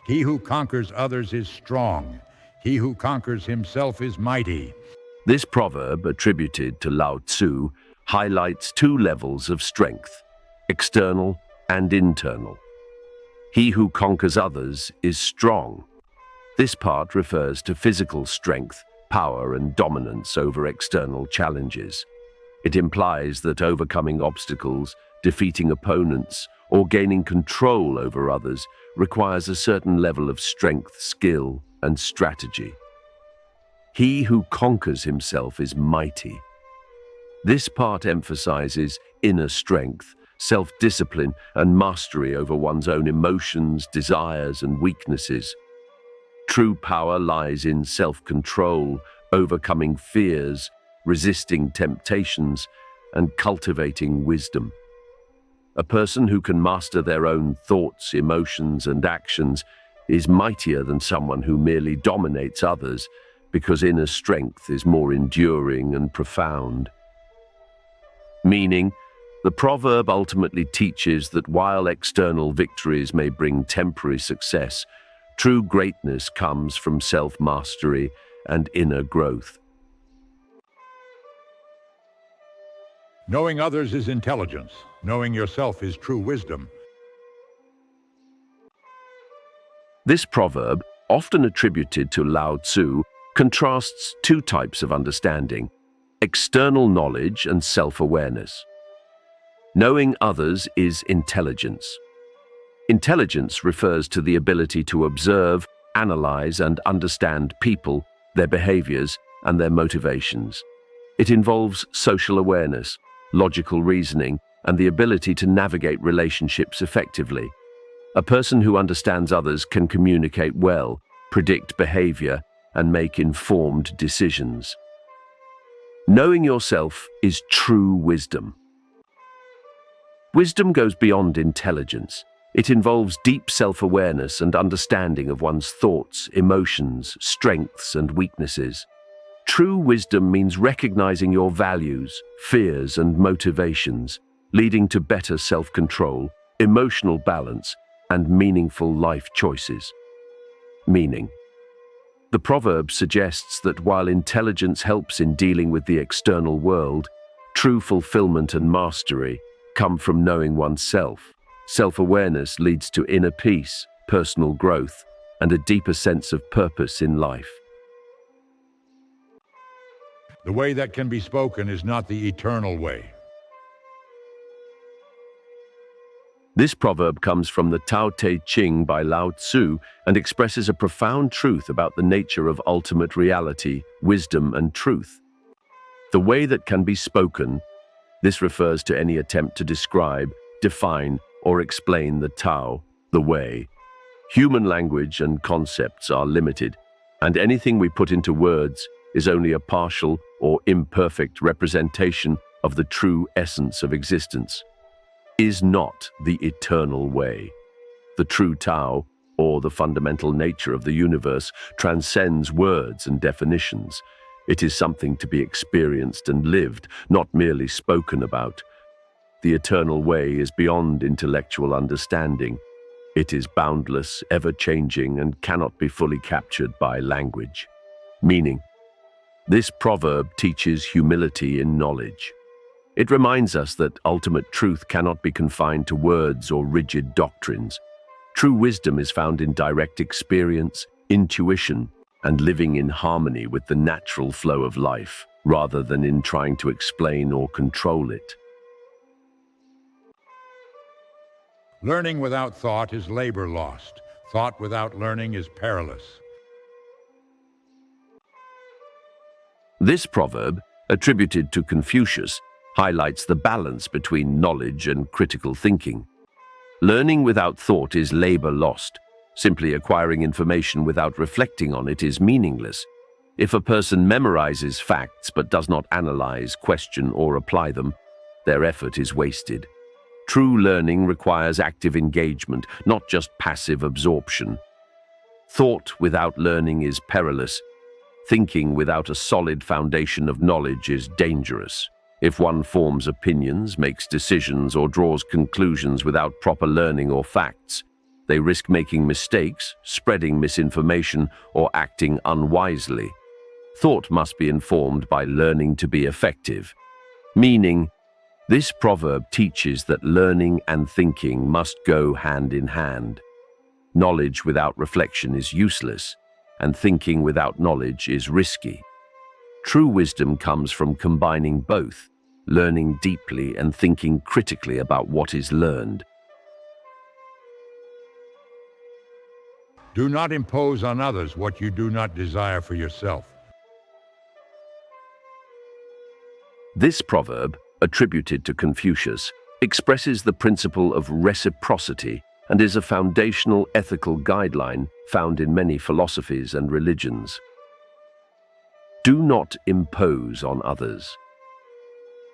He who conquers others is strong. He who conquers himself is mighty. This proverb, attributed to Lao Tzu, highlights two levels of strength, external and internal. He who conquers others is strong. This part refers to physical strength, power, and dominance over external challenges. It implies that overcoming obstacles, defeating opponents, or gaining control over others requires a certain level of strength, skill, and strategy. He who conquers himself is mighty. This part emphasizes inner strength, self-discipline, and mastery over one's own emotions, desires, and weaknesses. True power lies in self-control, overcoming fears, resisting temptations, and cultivating wisdom. A person who can master their own thoughts, emotions, and actions is mightier than someone who merely dominates others, because inner strength is more enduring and profound. Meaning, the proverb ultimately teaches that while external victories may bring temporary success, true greatness comes from self-mastery and inner growth. Knowing others is intelligence. Knowing yourself is true wisdom. This proverb, often attributed to Lao Tzu, contrasts two types of understanding: external knowledge and self-awareness. Knowing others is intelligence. Intelligence refers to the ability to observe, analyze, and understand people, their behaviors, and their motivations. It involves social awareness, logical reasoning, and the ability to navigate relationships effectively. A person who understands others can communicate well, predict behavior, and make informed decisions. Knowing yourself is true wisdom. Wisdom goes beyond intelligence. It involves deep self-awareness and understanding of one's thoughts, emotions, strengths, and weaknesses. True wisdom means recognizing your values, fears, and motivations, leading to better self-control, emotional balance, and meaningful life choices. Meaning. The proverb suggests that while intelligence helps in dealing with the external world, true fulfillment and mastery come from knowing oneself. Self-awareness leads to inner peace, personal growth, and a deeper sense of purpose in life. The way that can be spoken is not the eternal way. This proverb comes from the Tao Te Ching by Lao Tzu and expresses a profound truth about the nature of ultimate reality, wisdom, and truth. The way that can be spoken, this refers to any attempt to describe, define, or explain the Tao, the way. Human language and concepts are limited, and anything we put into words is only a partial or imperfect representation of the true essence of existence. Is not the eternal way. The true Tao, or the fundamental nature of the universe, transcends words and definitions. It is something to be experienced and lived, not merely spoken about. The eternal way is beyond intellectual understanding. It is boundless, ever-changing, and cannot be fully captured by language. Meaning, this proverb teaches humility in knowledge. It reminds us that ultimate truth cannot be confined to words or rigid doctrines. True wisdom is found in direct experience, intuition, and living in harmony with the natural flow of life, rather than in trying to explain or control it. Learning without thought is labor lost. Thought without learning is perilous. This proverb, attributed to Confucius, highlights the balance between knowledge and critical thinking. Learning without thought is labor lost. Simply acquiring information without reflecting on it is meaningless. If a person memorizes facts but does not analyze, question, or apply them, their effort is wasted. True learning requires active engagement, not just passive absorption. Thought without learning is perilous. Thinking without a solid foundation of knowledge is dangerous. If one forms opinions, makes decisions, or draws conclusions without proper learning or facts, They risk making mistakes, spreading misinformation, or acting unwisely. Thought must be informed by learning to be effective. Meaning, this proverb teaches that learning and thinking must go hand in hand. Knowledge without reflection is useless, and thinking without knowledge is risky. True wisdom comes from combining both, learning deeply and thinking critically about what is learned. Do not impose on others what you do not desire for yourself. This proverb, attributed to Confucius, expresses the principle of reciprocity and is a foundational ethical guideline found in many philosophies and religions. Do not impose on others.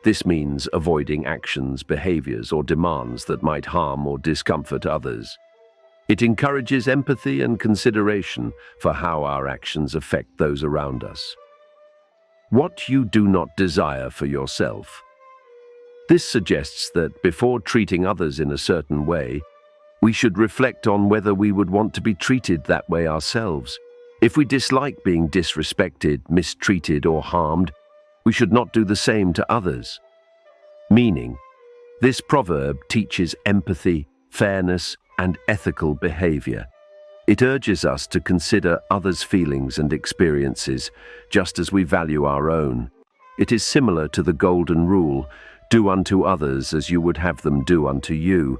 This means avoiding actions, behaviors, or demands that might harm or discomfort others. It encourages empathy and consideration for how our actions affect those around us. What you do not desire for yourself. This suggests that before treating others in a certain way, we should reflect on whether we would want to be treated that way ourselves. If we dislike being disrespected, mistreated, or harmed, we should not do the same to others. Meaning, this proverb teaches empathy, fairness, and ethical behavior. It urges us to consider others' feelings and experiences, just as we value our own. It is similar to the golden rule, do unto others as you would have them do unto you,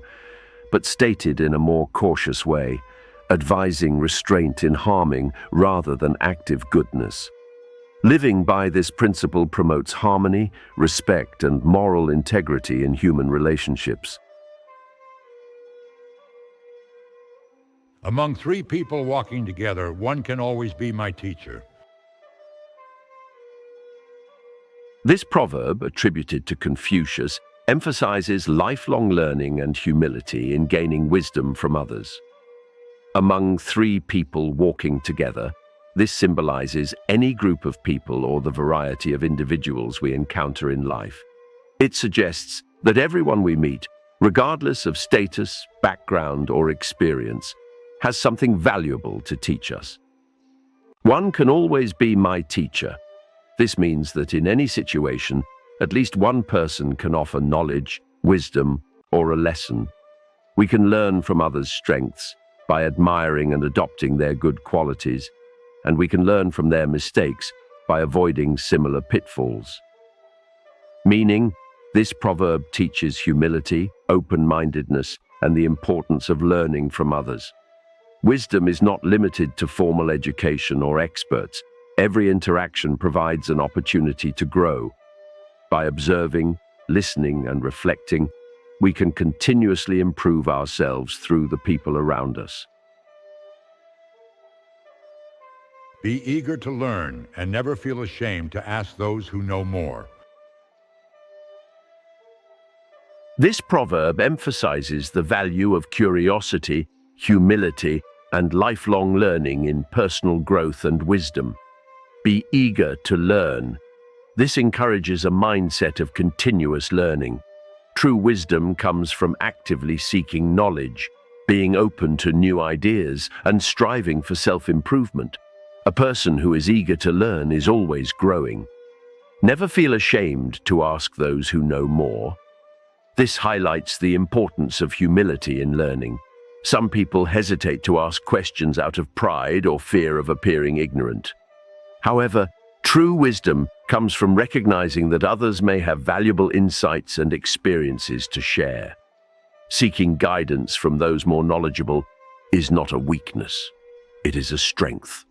but stated in a more cautious way, advising restraint in harming rather than active goodness. Living by this principle promotes harmony, respect, and moral integrity in human relationships. Among three people walking together, one can always be my teacher. This proverb, attributed to Confucius, emphasizes lifelong learning and humility in gaining wisdom from others. Among three people walking together, this symbolizes any group of people or the variety of individuals we encounter in life. It suggests that everyone we meet, regardless of status, background, or experience, has something valuable to teach us. One can always be my teacher. This means that in any situation, at least one person can offer knowledge, wisdom, or a lesson. We can learn from others' strengths by admiring and adopting their good qualities, and we can learn from their mistakes by avoiding similar pitfalls. Meaning, this proverb teaches humility, open-mindedness, and the importance of learning from others. Wisdom is not limited to formal education or experts. Every interaction provides an opportunity to grow. By observing, listening, and reflecting, we can continuously improve ourselves through the people around us. Be eager to learn and never feel ashamed to ask those who know more. This proverb emphasizes the value of curiosity, humility, and lifelong learning in personal growth and wisdom. Be eager to learn. This encourages a mindset of continuous learning. True wisdom comes from actively seeking knowledge, being open to new ideas, and striving for self-improvement. A person who is eager to learn is always growing. Never feel ashamed to ask those who know more. This highlights the importance of humility in learning. Some people hesitate to ask questions out of pride or fear of appearing ignorant. However, true wisdom comes from recognizing that others may have valuable insights and experiences to share. Seeking guidance from those more knowledgeable is not a weakness, it is a strength.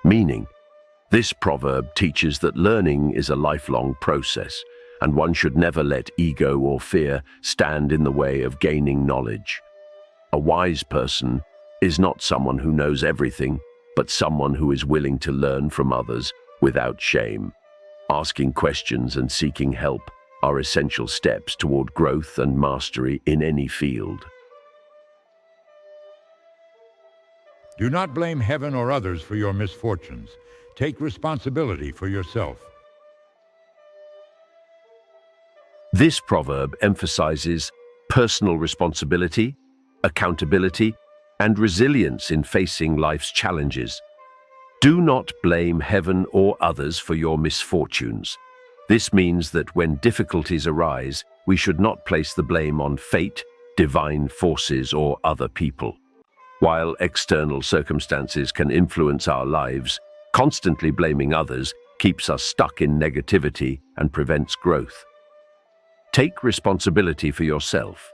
Meaning, this proverb teaches that learning is a lifelong process, and one should never let ego or fear stand in the way of gaining knowledge. A wise person is not someone who knows everything, but someone who is willing to learn from others without shame. Asking questions and seeking help are essential steps toward growth and mastery in any field. Do not blame heaven or others for your misfortunes. Take responsibility for yourself. This proverb emphasizes personal responsibility, accountability, and resilience in facing life's challenges. Do not blame heaven or others for your misfortunes. This means that when difficulties arise, we should not place the blame on fate, divine forces, or other people. While external circumstances can influence our lives, constantly blaming others keeps us stuck in negativity and prevents growth. Take responsibility for yourself.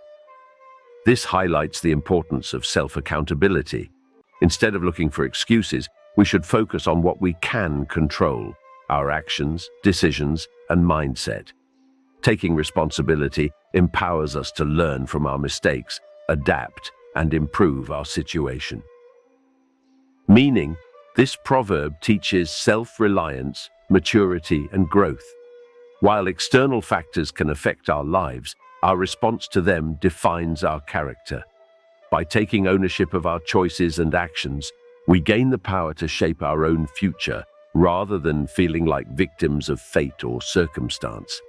This highlights the importance of self-accountability. Instead of looking for excuses, we should focus on what we can control: our actions, decisions, and mindset. Taking responsibility empowers us to learn from our mistakes, adapt, and improve our situation. Meaning, this proverb teaches self-reliance, maturity, and growth. While external factors can affect our lives, our response to them defines our character. By taking ownership of our choices and actions, we gain the power to shape our own future rather than feeling like victims of fate or circumstance.